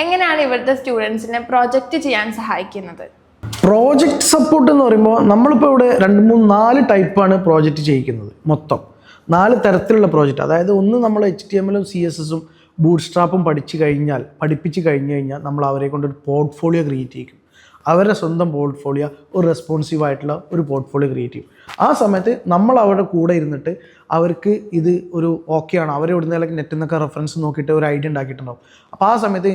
എങ്ങനെയാണ് ഇവിടുത്തെ സ്റ്റുഡൻസിനെ പ്രൊജക്റ്റ് ചെയ്യാൻ സഹായിക്കുന്നത്? പ്രോജക്റ്റ് സപ്പോർട്ട് എന്ന് പറയുമ്പോൾ നമ്മളിപ്പോൾ ഇവിടെ 2, 3, 4 ടൈപ്പാണ് പ്രോജക്റ്റ് ചെയ്യിക്കുന്നത്. മൊത്തം 4 തരത്തിലുള്ള പ്രോജക്റ്റ്. അതായത് ഒന്ന് നമ്മൾ HTML-ഉം CSS-ഉം ബൂട്ട്സ്ട്രാപ്പും പഠിപ്പിച്ച് കഴിഞ്ഞ് കഴിഞ്ഞാൽ നമ്മൾ അവരെ കൊണ്ടൊരു പോർട്ട്ഫോളിയോ ക്രിയേറ്റ് ചെയ്യും. അവരുടെ സ്വന്തം പോർട്ട്ഫോളിയോ, ഒരു റെസ്പോൺസീവ് ആയിട്ടുള്ള ഒരു പോർട്ട്ഫോളിയോ ക്രിയേറ്റ് ചെയ്യും. ആ സമയത്ത് നമ്മൾ അവരുടെ കൂടെ ഇരുന്നിട്ട് അവർക്ക് ഇത് ഒരു ഓക്കെയാണ്, അവർ എവിടുന്നേലൊക്കെ നെറ്റിൽ നിന്നൊക്കെ റെഫറൻസ് നോക്കിയിട്ട് ഒരു ഐഡിയ ഉണ്ടാക്കിയിട്ടുണ്ടാവും. അപ്പോൾ ആ സമയത്ത്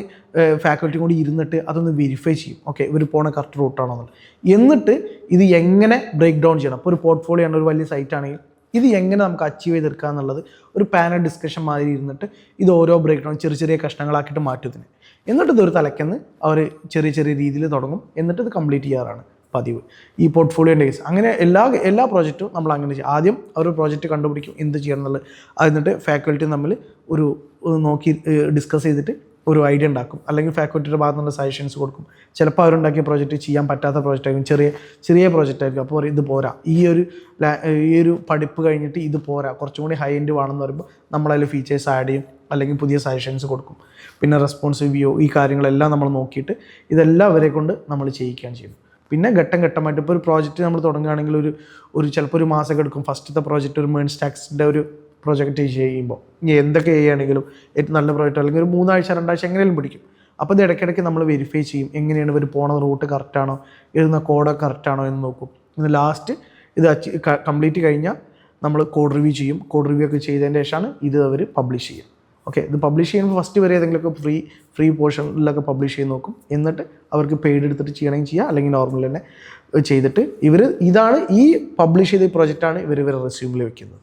ഫാക്കൽറ്റി കൂടി ഇരുന്നിട്ട് അതൊന്ന് വെരിഫൈ ചെയ്യും. ഓക്കെ, ഇവർ പോണ കറക്റ്റ് റൂട്ടാണോ എന്നുള്ളത്. എന്നിട്ട് ഇത് എങ്ങനെ ബ്രേക്ക് ഡൗൺ ചെയ്യണം. അപ്പോൾ ഒരു പോർട്ട്ഫോളിയോ ആണ്, ഒരു വലിയ സൈറ്റ് ആണെങ്കിൽ ഇത് എങ്ങനെ നമുക്ക് അച്ചീവ് ചെയ്തെടുക്കുക എന്നുള്ളത് ഒരു പാനൽ ഡിസ്കഷൻ മാതിരി ഇരുന്നിട്ട് ഇത് ഓരോ ബ്രേക്ക് ഡൗൺ ചെറിയ കഷ്ണങ്ങളാക്കിയിട്ട് മാറ്റുന്നതിന്. എന്നിട്ട് ഇതൊരു തലയ്ക്കെന്ന് അവർ ചെറിയ രീതിയിൽ തുടങ്ങും. എന്നിട്ട് ഇത് കംപ്ലീറ്റ് ചെയ്യാറാണ് പതിവ്. ഈ പോർട്ട്ഫോളിയോൻ്റെ കേസ് അങ്ങനെ എല്ലാ പ്രോജക്റ്റും നമ്മൾ അങ്ങനെ ചെയ്യും. ആദ്യം അവർ പ്രോജക്റ്റ് കണ്ടുപിടിക്കും എന്ത് ചെയ്യണം എന്നുള്ളത്. എന്നിട്ട് ഫാക്കൽറ്റി തമ്മിൽ ഒരു നോക്കി ഡിസ്കസ് ചെയ്തിട്ട് ഒരു ഐഡിയ ഉണ്ടാക്കും. അല്ലെങ്കിൽ ഫാക്കൽറ്റിയുടെ ഭാഗത്തു നിന്ന് സജഷൻസ് കൊടുക്കും. ചിലപ്പോൾ അവരുണ്ടാക്കിയ പ്രോജക്റ്റ് ചെയ്യാൻ പറ്റാത്ത പ്രോജക്റ്റ് ആയിരിക്കും, ചെറിയ പ്രോജക്റ്റ് ആയിരിക്കും. അപ്പോൾ ഇത് പോരാ, ഈ ഒരു പഠിപ്പ് കഴിഞ്ഞിട്ട് ഇത് പോരാ, കുറച്ചും കൂടി ഹൈ എൻഡ് വേണമെന്ന് പറയുമ്പോൾ നമ്മളതിൽ ഫീച്ചേഴ്സ് ആഡ് ചെയ്യും, അല്ലെങ്കിൽ പുതിയ സജഷൻസ് കൊടുക്കും. പിന്നെ റെസ്പോൺസീവ് വ്യൂ, ഈ കാര്യങ്ങളെല്ലാം നമ്മൾ നോക്കിയിട്ട് ഇതെല്ലാം അവരെ കൊണ്ട് നമ്മൾ ചെയ്യിക്കുകയാണ് ചെയ്യുന്നത്. പിന്നെ ഘട്ടമായിട്ട് ഇപ്പോൾ ഒരു പ്രോജക്റ്റ് നമ്മൾ തുടങ്ങുകയാണെങ്കിൽ ചിലപ്പോൾ ഒരു മാസം എടുക്കും. ഫസ്റ്റത്തെ പ്രോജക്റ്റ് ഒരു MERN സ്റ്റാക്സിൻ്റെ ഒരു പ്രോജക്റ്റ് ചെയ്യുമ്പോൾ ഇനി എന്തൊക്കെ ചെയ്യുകയാണെങ്കിലും ഏറ്റവും നല്ല പ്രോജക്റ്റ് അല്ലെങ്കിൽ ഒരു 3 ആഴ്ച 2 ആഴ്ച എങ്ങനെയും പിടിക്കും. അപ്പോൾ ഇത് ഇടയ്ക്കിടയ്ക്ക് നമ്മൾ വെരിഫൈ ചെയ്യും, എങ്ങനെയാണ് ഇവർ പോണ റൂട്ട് കറക്റ്റാണോ, എഴുതുന്ന കോഡ് കറക്റ്റാണോ എന്ന് നോക്കും. ഇന്ന് ലാസ്റ്റ് ഇത് കംപ്ലീറ്റ് കഴിഞ്ഞാൽ നമ്മൾ കോഡ് റിവ്യൂ ചെയ്യും. കോഡ് റിവ്യൂ ഒക്കെ ചെയ്തതിൻ്റെ ശേഷമാണ് ഇത് അവർ പബ്ലിഷ് ചെയ്യും. ഓക്കെ, ഇത് പബ്ലിഷ് ചെയ്യുമ്പോൾ ഫസ്റ്റ് വരെ ഏതെങ്കിലുമൊക്കെ ഫ്രീ പോർഷനിലൊക്കെ പബ്ലിഷ് ചെയ്ത് നോക്കും. എന്നിട്ട് അവർക്ക് പെയ്ഡ് എടുത്തിട്ട് ചെയ്യണമെങ്കിൽ ചെയ്യുക, അല്ലെങ്കിൽ നോർമൽ തന്നെ ചെയ്തിട്ട് ഇതാണ് ഈ പബ്ലിഷ് ചെയ്ത പ്രോജക്റ്റാണ് ഇവർ റെസ്യൂമിൽ വെക്കുന്നത്.